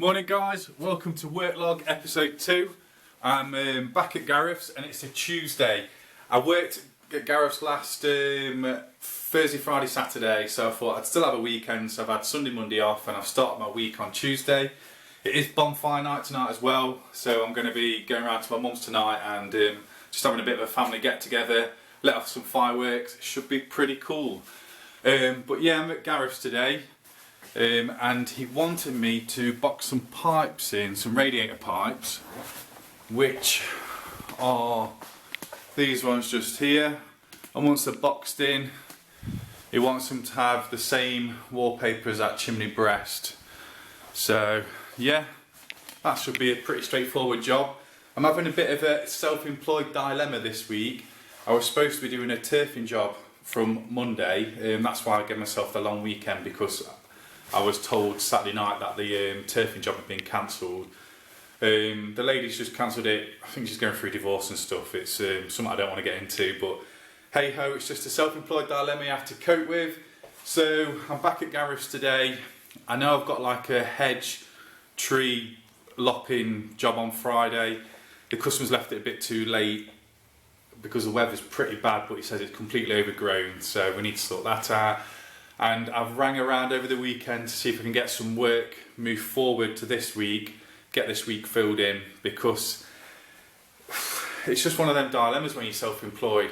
Morning guys, welcome to WLOG episode 2. I'm back at Gareth's and it's a Tuesday. I worked at Gareth's last Thursday, Friday, Saturday, so I thought I'd still have a weekend, so I've had Sunday, Monday off and I've started my week on Tuesday. It is bonfire night tonight as well, so I'm going to be going around to my mum's tonight and just having a bit of a family get together, let off some fireworks. It should be pretty cool. But yeah, I'm at Gareth's today. And he wanted me to box some pipes in, some radiator pipes, which are these ones just here. And once they're boxed in, he wants them to have the same wallpaper as that chimney breast. So yeah, that should be a pretty straightforward job. I'm having a bit of a self-employed dilemma this week. I was supposed to be doing a turfing job from Monday, that's why I gave myself the long weekend, because I was told Saturday night that the turfing job had been cancelled. The lady's just cancelled it. I think she's going through divorce and stuff. It's something I don't want to get into, but hey ho, it's just a self-employed dilemma you have to cope with. So I'm back at Gareth's today. I know I've got like a hedge tree lopping job on Friday. The customer's left it a bit too late because the weather's pretty bad, but he says it's completely overgrown, so we need to sort that out. And I've rang around over the weekend to see if I can get some work moved forward to this week, get this week filled in, because it's just one of them dilemmas when you're self-employed.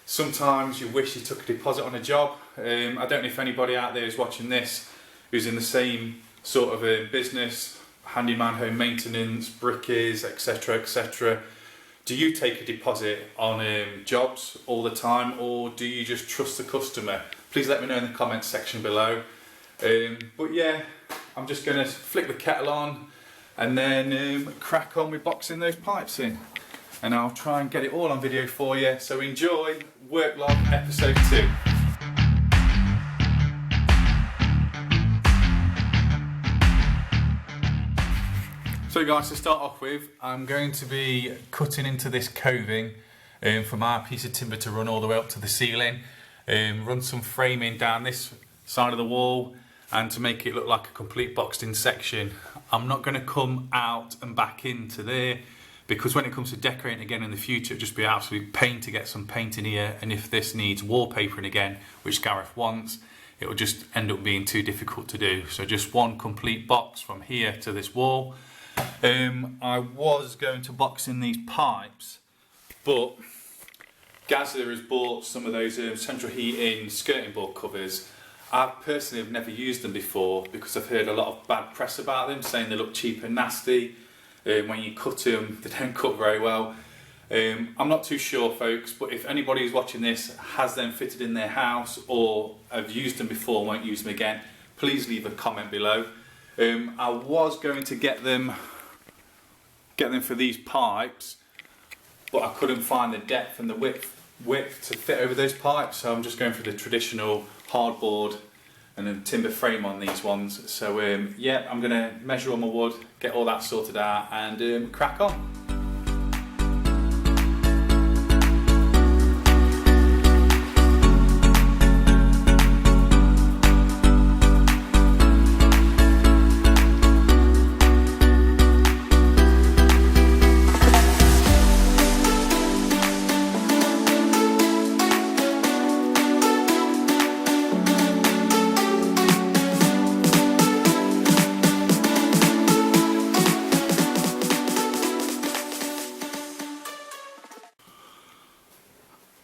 Sometimes you wish you took a deposit on a job. I don't know if anybody out there is watching this who's in the same sort of a business, handyman, home maintenance, brickies, etc, etc. Do you take a deposit on jobs all the time, or do you just trust the customer? Please let me know in the comments section below. But yeah, I'm just going to flick the kettle on and then crack on with boxing those pipes in. And I'll try and get it all on video for you. So enjoy WLOG episode 2. So guys, to start off with, I'm going to be cutting into this coving from our piece of timber to run all the way up to the ceiling. Run some framing down this side of the wall and to make it look like a complete boxed in section. I'm not going to come out and back into there, because when it comes to decorating again in the future, it'll just be absolute pain to get some paint in here, and if this needs wallpapering again, which Gareth wants, it will just end up being too difficult to do. So just one complete box from here to this wall. I was going to box in these pipes, but Gazza has bought some of those central heating skirting board covers. I personally have never used them before because I've heard a lot of bad press about them, saying they look cheap and nasty. When you cut them, they don't cut very well. I'm not too sure, folks, but if anybody who's watching this has them fitted in their house or have used them before and won't use them again, please leave a comment below. I was going to get them for these pipes, but I couldn't find the depth and the width to fit over those pipes, so I'm just going for the traditional hardboard and then timber frame on these ones. So yeah, I'm going to measure all my wood, get all that sorted out and crack on.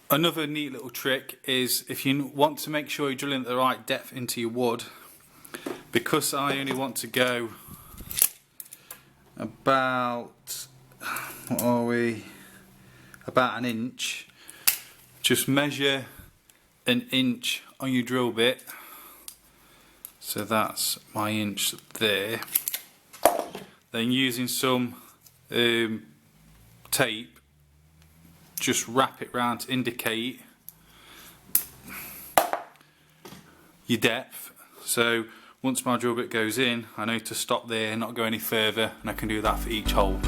Another neat little trick is, if you want to make sure you're drilling at the right depth into your wood, because I only want to go about, what are we, about an inch, just measure an inch on your drill bit, so that's my inch there. Then using some tape, just wrap it round to indicate your depth. So once my drill bit goes in, I know to stop there and not go any further, and I can do that for each hole.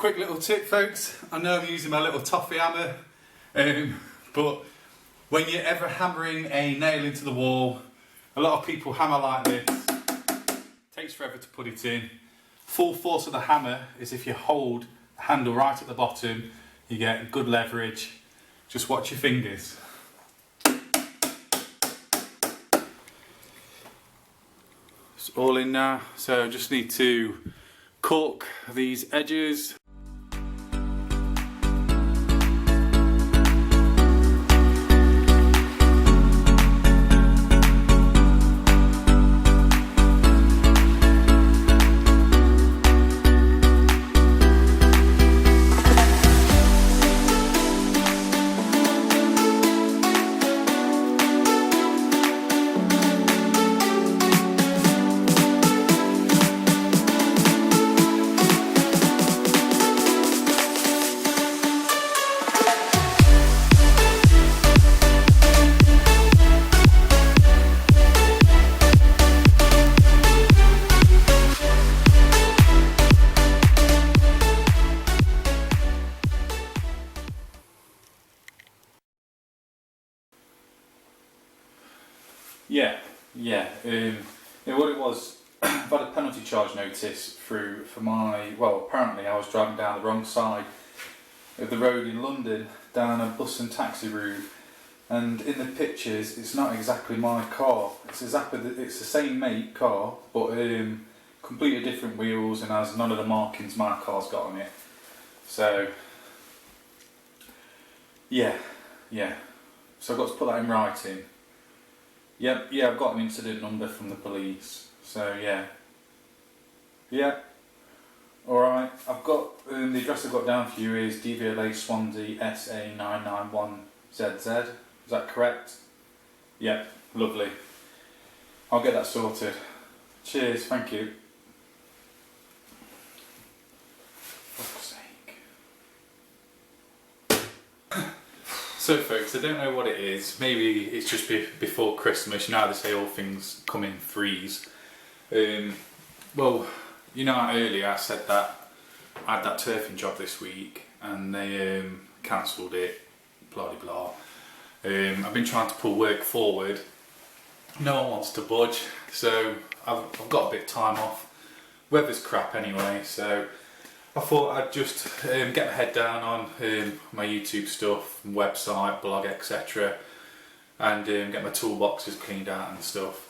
quick little tip, folks. I know I'm using my little toffee hammer, but when you're ever hammering a nail into the wall, a lot of people hammer like this. Takes forever to put it in. Full force of the hammer is if you hold the handle right at the bottom, you get good leverage. Just watch your fingers. It's all in now, so I just need to caulk these edges. Yeah, what it was, I've had a penalty charge notice through for my, well, apparently I was driving down the wrong side of the road in London, down a bus and taxi route, and in the pictures it's not exactly my car. It's the same make car, but completely different wheels and has none of the markings my car's got on it. So, yeah. So I've got to put that in writing. Yeah, I've got an incident number from the police, so yeah. Alright, I've got, the address I've got down for you is DVLA Swansea SA991ZZ, is that correct? Yeah, lovely. I'll get that sorted. Cheers, thank you. Fuck's sake. So folks, I don't know what it is. Maybe it's just before Christmas. You know how they say all things come in threes. Well, you know how earlier I said that I had that turfing job this week and they cancelled it, blah de blah. I've been trying to pull work forward. No one wants to budge, so I've got a bit of time off. Weather's crap anyway, so I thought I'd just get my head down on my YouTube stuff, website, blog, etc. and get my toolboxes cleaned out and stuff.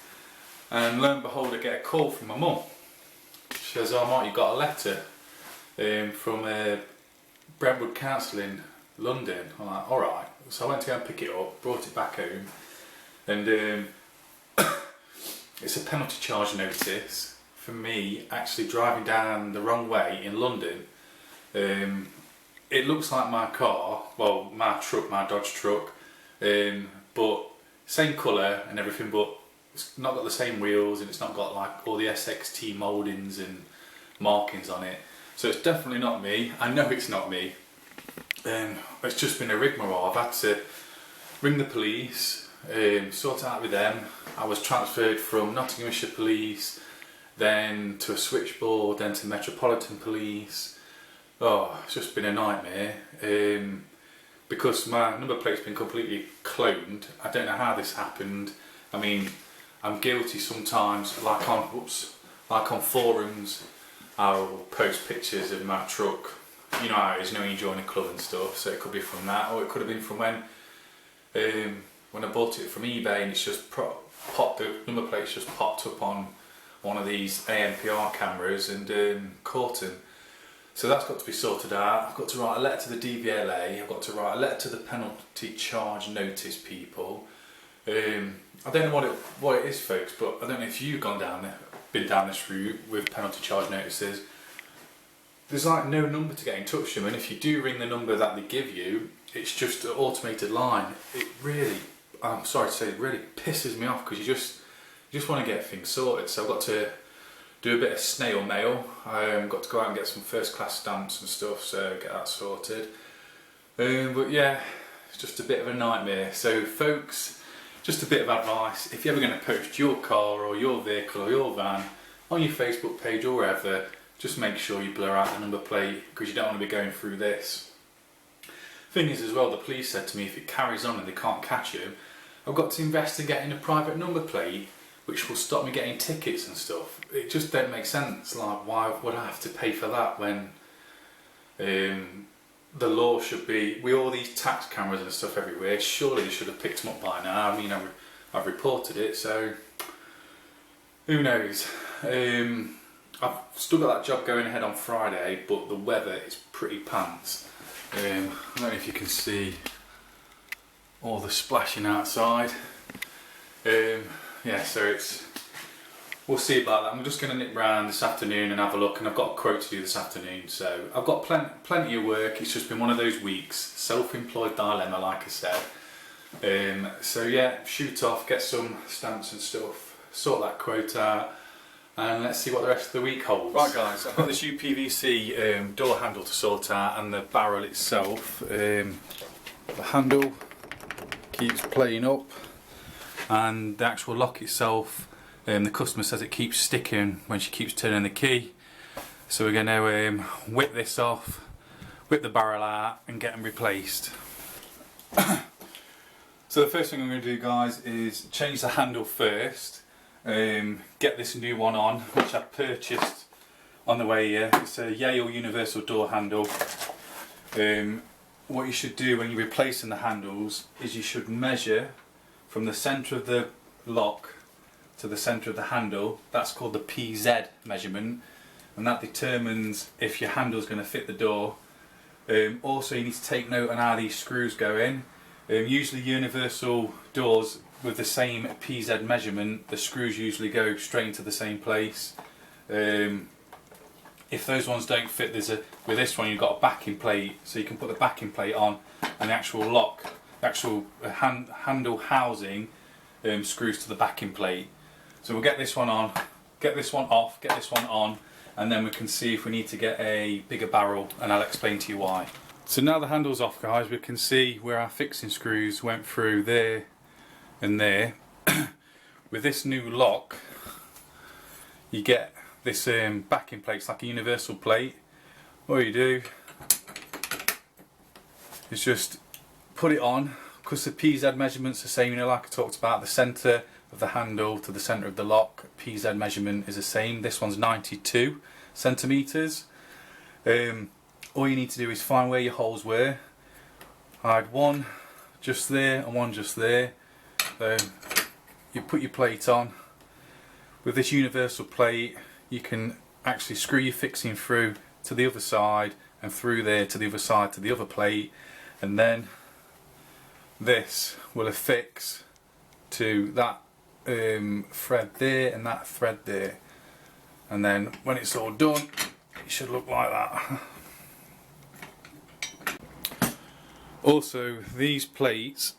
And lo and behold, I get a call from my mum. She says, "Oh Mark, you got a letter from Brentwood Council in London." I'm like, alright. So I went to go and pick it up, brought it back home, and it's a penalty charge notice for me actually driving down the wrong way in London. It looks like my car, well, my Dodge truck, but same colour and everything, but it's not got the same wheels and it's not got like all the SXT mouldings and markings on it. So it's definitely not me. I know it's not me. It's just been a rigmarole. I've had to ring the police, sort it out with them. I was transferred from Nottinghamshire Police, then to a switchboard, then to Metropolitan Police. Oh, it's just been a nightmare. Because my number plate's been completely cloned. I don't know how this happened. I mean, I'm guilty sometimes, like on forums, I'll post pictures of my truck. You know how it is, you join a club and stuff, so it could be from that, or it could have been from when I bought it from eBay and it's just popped, the number plate's just popped up on one of these ANPR cameras and caught him. So that's got to be sorted out. I've got to write a letter to the DVLA, I've got to write a letter to the penalty charge notice people. I don't know what it is, folks, but I don't know if you've been down this route with penalty charge notices. There's like no number to get in touch with them, and if you do ring the number that they give you, it's just an automated line. It really, I'm sorry to say, it really pisses me off because you just want to get things sorted. So I've got to do a bit of snail mail. I've got to go out and get some first class stamps and stuff, so get that sorted. But yeah, it's just a bit of a nightmare. So folks, just a bit of advice: if you're ever going to post your car or your vehicle or your van on your Facebook page or wherever, just make sure you blur out the number plate because you don't want to be going through this. Thing is as well, the police said to me if it carries on and they can't catch you, I've got to invest in getting a private number plate which will stop me getting tickets and stuff. It just don't make sense. Like, why would I have to pay for that when the law should be, with all these tax cameras and stuff everywhere, surely they should have picked them up by now. I mean, I've reported it, so who knows. I've still got that job going ahead on Friday, but the weather is pretty pants. I don't know if you can see all the splashing outside. Yeah, so we'll see about that. I'm just going to nip round this afternoon and have a look, and I've got a quote to do this afternoon, so I've got plenty of work. It's just been one of those weeks, self-employed dilemma, like I said. So yeah, shoot off, get some stamps and stuff, sort that quote out, and let's see what the rest of the week holds. Right guys, I've got this UPVC door handle to sort out, and the barrel itself. The handle keeps playing up, and the actual lock itself, the customer says it keeps sticking when she keeps turning the key. So we're going to whip this off, whip the barrel out and get them replaced. So the first thing I'm going to do guys is change the handle first, get this new one on which I purchased on the way here. It's a Yale universal door handle. What you should do when you're replacing the handles is you should measure from the centre of the lock to the centre of the handle. That's called the PZ measurement, and that determines if your handle is going to fit the door. Also you need to take note on how these screws go in. Usually universal doors with the same PZ measurement, the screws usually go straight into the same place. If those ones don't fit, with this one you've got a backing plate, so you can put the backing plate on, and the actual lock, the actual handle housing screws to the backing plate. So we'll get this one on, get this one off, get this one on, and then we can see if we need to get a bigger barrel, and I'll explain to you why. So now the handle's off guys, we can see where our fixing screws went through there and there. With this new lock you get this backing plate, it's like a universal plate. What you do is just put it on, because the PZ measurement's the same, you know, like I talked about, the centre of the handle to the centre of the lock, PZ measurement is the same. This one's 92 centimetres. All you need to do is find where your holes were. I had one just there and one just there. So you put your plate on. With this universal plate you can actually screw your fixing through to the other side and through there to the other side to the other plate, and then this will affix to that thread there and that thread there, and then when it's all done it should look like that. Also these plates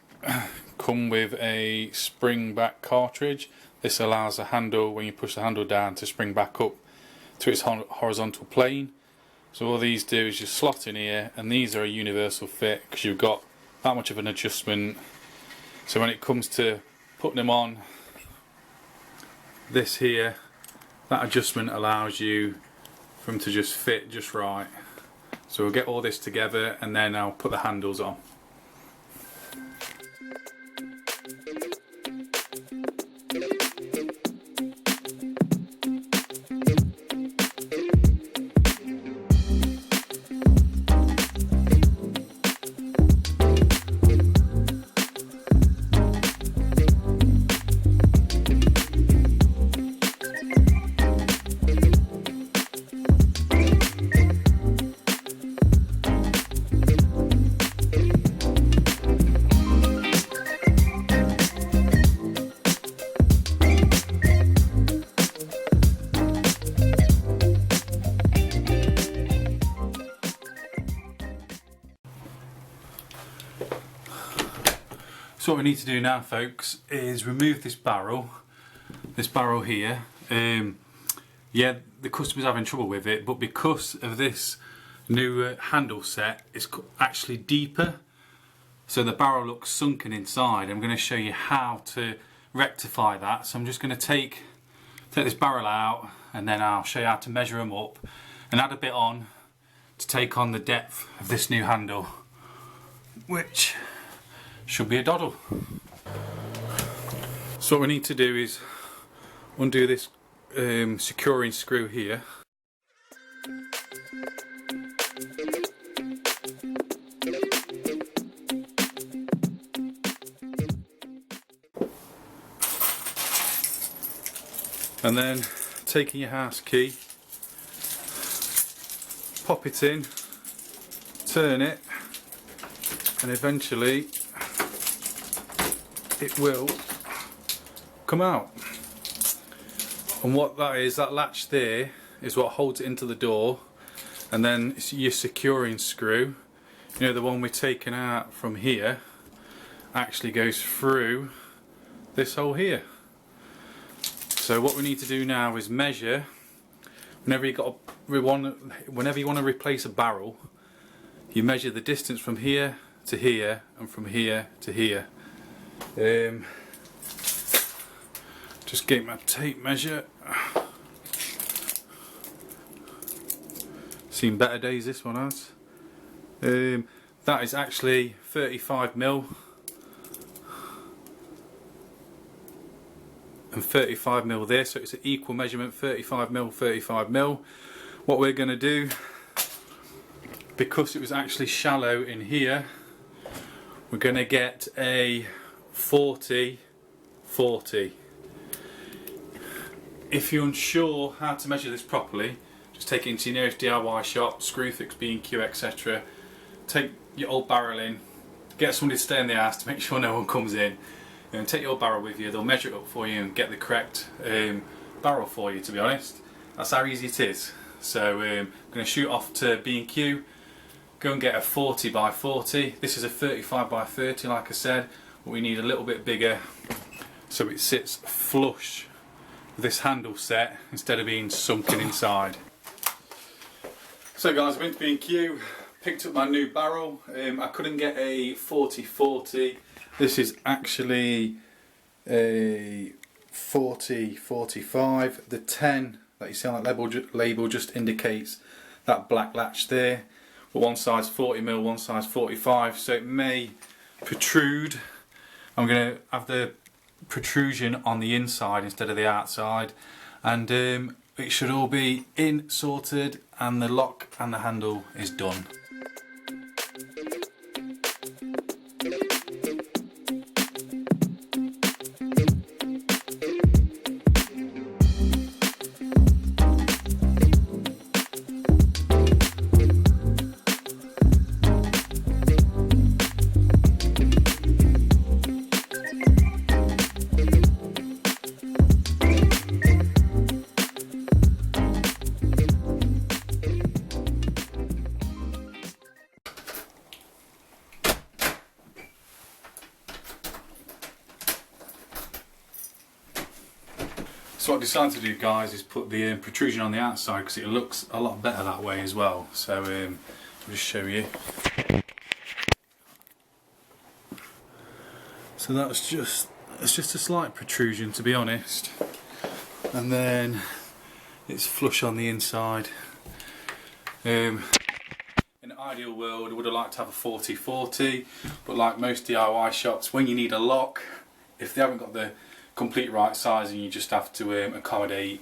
come with a spring back cartridge. This allows the handle, when you push the handle down, to spring back up to its horizontal plane. So all these do is just slot in here, and these are a universal fit because you've got that much of an adjustment. So when it comes to putting them on, this here, that adjustment allows you for them to just fit just right. So we'll get all this together and then I'll put the handles on. So what we need to do now folks is remove this barrel here. Yeah, the customer's having trouble with it, but because of this new handle set, it's actually deeper, so the barrel looks sunken inside. I'm going to show you how to rectify that. So I'm just going to take this barrel out, and then I'll show you how to measure them up, and add a bit on to take on the depth of this new handle, which should be a doddle. So what we need to do is undo this securing screw here. And then taking your house key, pop it in, turn it, and eventually it will come out. And what that is, that latch there is what holds it into the door, and then your securing screw, you know, the one we're taking out from here, actually goes through this hole here. So what we need to do now is measure. Whenever you want to replace a barrel, you measure the distance from here to here and from here to here. Just get my tape measure. Seen better days, this one has. That is actually 35mm. And 35mm there, so it's an equal measurement, 35mm, 35mm. What we're going to do, because it was actually shallow in here, we're going to get a 40-40. If you're unsure how to measure this properly, just take it into your nearest DIY shop, Screwfix, B&Q, etc. Take your old barrel in, get somebody to stay in the house to make sure no one comes in. And take your barrel with you, they'll measure it up for you and get the correct barrel for you, to be honest. That's how easy it is. So I'm going to shoot off to B&Q, go and get a 40x40. This is a 35x30 like I said, but we need a little bit bigger so it sits flush with this handle set instead of being sunken inside. So guys, I went to B&Q, picked up my new barrel. I couldn't get a 40-40. This is actually a 40-45. The 10 that you see on that label just indicates that black latch there. But one side's 40mm, one side's 45, so it may protrude. I'm going to have the protrusion on the inside instead of the outside, and it should all be in, sorted, and the lock and the handle is done. So what I decided to do, guys, is put the protrusion on the outside because it looks a lot better that way as well. So I'll just show you. So that's just a slight protrusion, to be honest, and then it's flush on the inside. In an ideal world, I would have liked to have a 40-40, but like most DIY shops, when you need a lock, if they haven't got the complete right sizing, you just have to accommodate.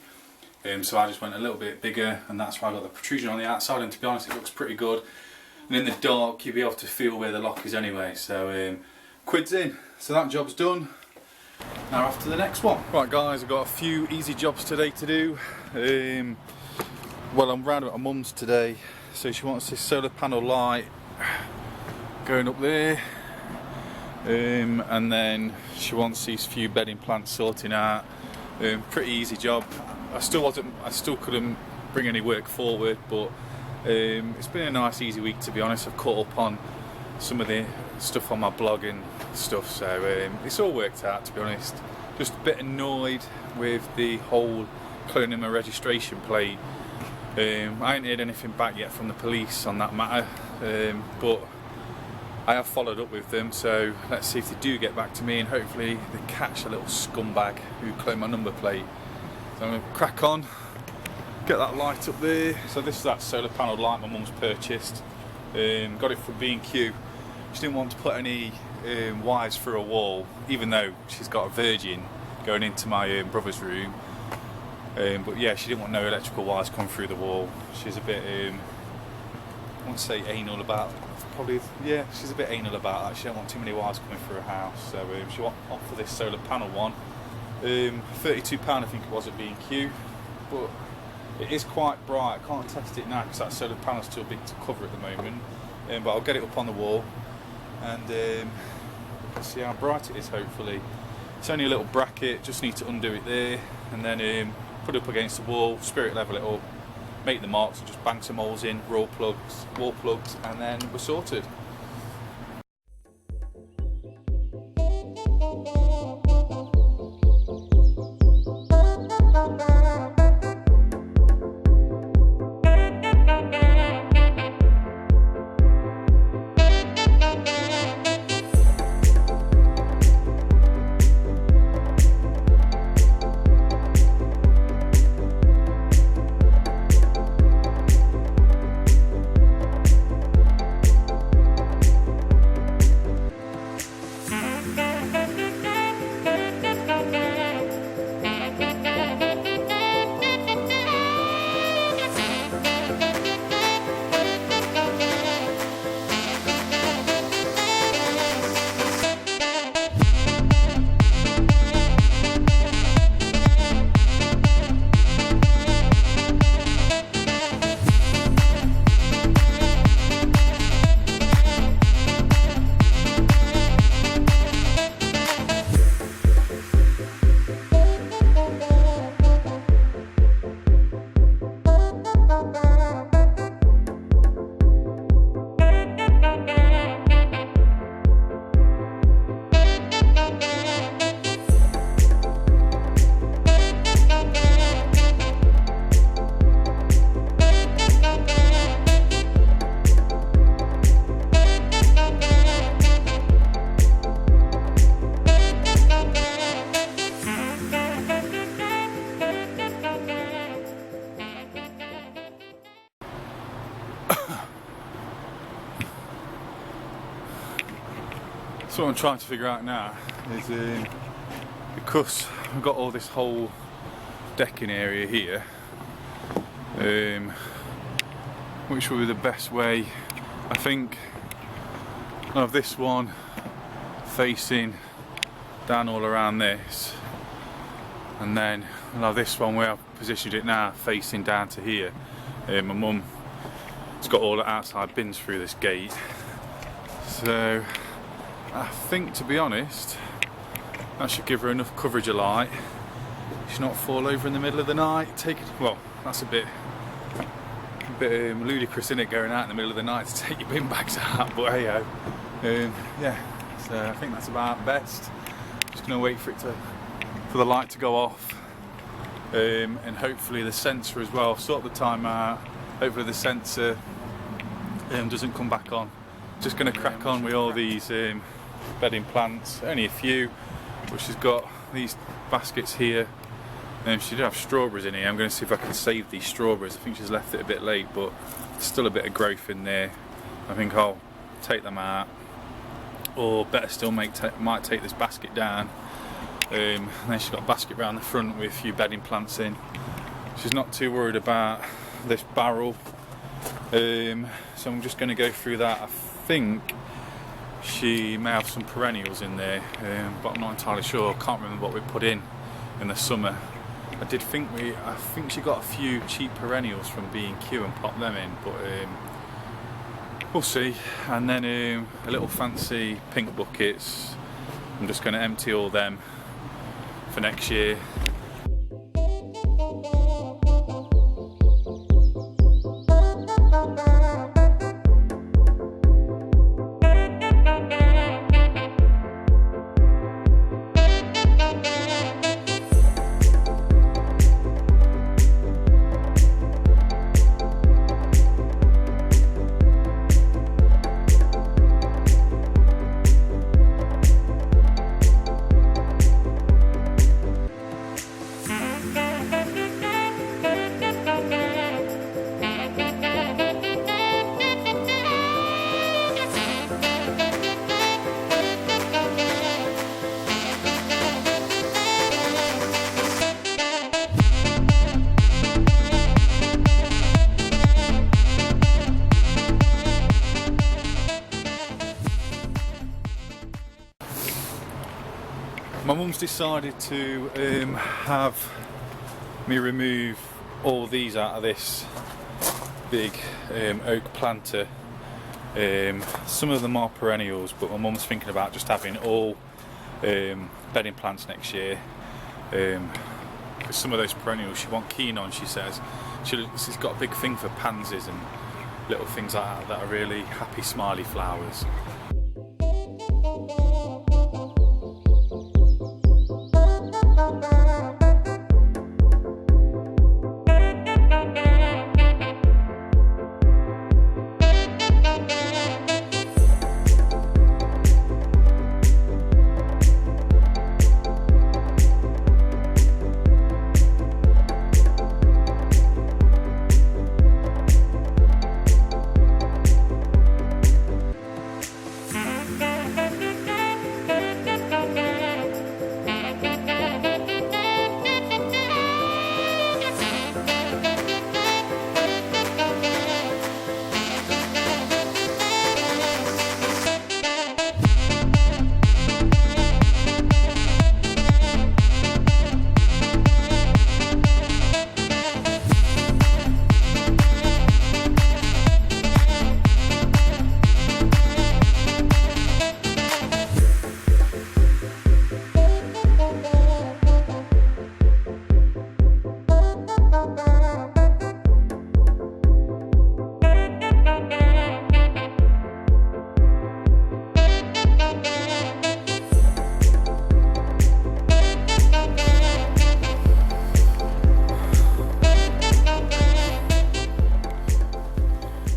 So I just went a little bit bigger, and that's why I got the protrusion on the outside, and to be honest it looks pretty good, and in the dark you'll be able to feel where the lock is anyway. So quid's in, so that job's done. Now off to the next one. Right guys, I've got a few easy jobs today to do. Well, I'm round at my mum's today, so she wants this solar panel light going up there. And then she wants these few bedding plants sorting out. Pretty easy job. I still couldn't bring any work forward, but it's been a nice easy week, to be honest. I've caught up on some of the stuff on my blog and stuff, so it's all worked out, to be honest. Just a bit annoyed with the whole cloning my registration plate. I ain't heard anything back yet from the police on that matter, but I have followed up with them, so let's see if they do get back to me, and hopefully they catch a little scumbag who cloned my number plate. So I'm going to crack on, get that light up there. So this is that solar panel light my mum's purchased. Got it from B&Q. She didn't want to put any wires through a wall, even though she's got a Virgin going into my brother's room. But yeah, she didn't want no electrical wires coming through the wall. She's a bit, I won't say anal about, probably, yeah, she's a bit anal about that. She don't want too many wires coming through her house. So she opted for this solar panel one. £32 I think it was at B&Q. But it is quite bright. I can't test it now because that solar panel's too big to cover at the moment. But I'll get it up on the wall and see how bright it is, hopefully. It's only a little bracket, just need to undo it there and then put it up against the wall, spirit level it up, make the marks and just bang some holes in, wall plugs, and then we're sorted. So what I'm trying to figure out now is because I've got all this whole decking area here, which will be the best way. I think I'll have this one facing down all around this, and then I'll have this one where I've positioned it now facing down to here. My mum has got all the outside bins through this gate, so I think, to be honest, that should give her enough coverage of light. She should not fall over in the middle of the night. Well, that's a bit ludicrous, isn't it, going out in the middle of the night to take your bin bags out, but hey ho. Yeah, so I think that's about best. Just gonna wait for the light to go off, and hopefully the sensor as well. Sort the time out. Hopefully the sensor doesn't come back on. Just gonna crack on with all these bedding plants. Only a few, but she's got these baskets here. She did have strawberries in here. I'm going to see if I can save these strawberries. I think she's left it a bit late, but there's still a bit of growth in there. I think I'll take them out, or better still, might take this basket down. And then she's got a basket round the front with a few bedding plants in. She's not too worried about this barrel, so I'm just going to go through that. I think she may have some perennials in there, but I'm not entirely sure. I can't remember what we put in the summer. I think she got a few cheap perennials from B&Q and popped them in, but we'll see. And then a little fancy pink buckets. I'm just going to empty all them for next year. My mum's decided to have me remove all these out of this big oak planter. Some of them are perennials, but my mum's thinking about just having all bedding plants next year. Because some of those perennials she won't keen on, she says. She's got a big thing for pansies and little things like that that are really happy, smiley flowers.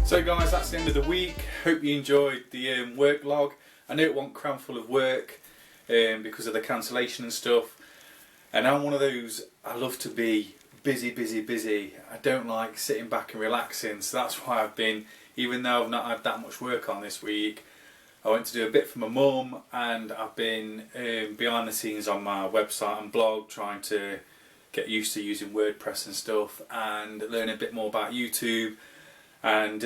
So guys, that's the end of the week. Hope you enjoyed the work log. I know it wasn't crammed full of work because of the cancellation and stuff. And I'm one of those, I love to be busy. I don't like sitting back and relaxing. So that's why I've been, even though I've not had that much work on this week, I went to do a bit for my mum, and I've been behind the scenes on my website and blog trying to get used to using WordPress and stuff, and learn a bit more about YouTube, and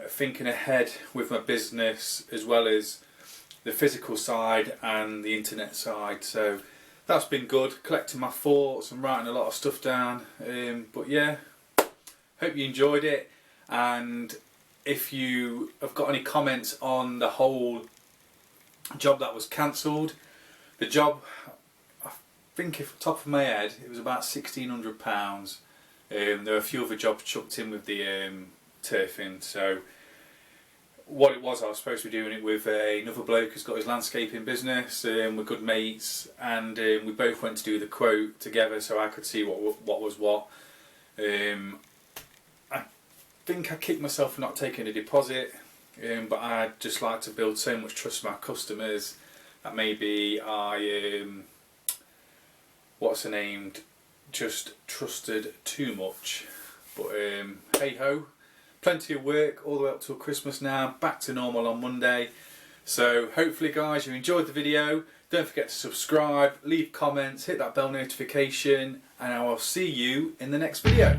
thinking ahead with my business as well as the physical side and the internet side. So that's been good, collecting my thoughts and writing a lot of stuff down. But yeah, hope you enjoyed it, and if you have got any comments on the whole job that was cancelled, the job, I think if top of my head it was about £1,600. There were a few other jobs chucked in with the turfing. So what it was, I was supposed to be doing it with another bloke who's got his landscaping business. We're good mates, and we both went to do the quote together so I could see what was what. I think I kicked myself for not taking a deposit, but I'd just like to build so much trust with my customers that maybe I just trusted too much. But hey ho, plenty of work all the way up till Christmas now, back to normal on Monday. So hopefully guys you enjoyed the video. Don't forget to subscribe, leave comments, hit that bell notification, and I will see you in the next video.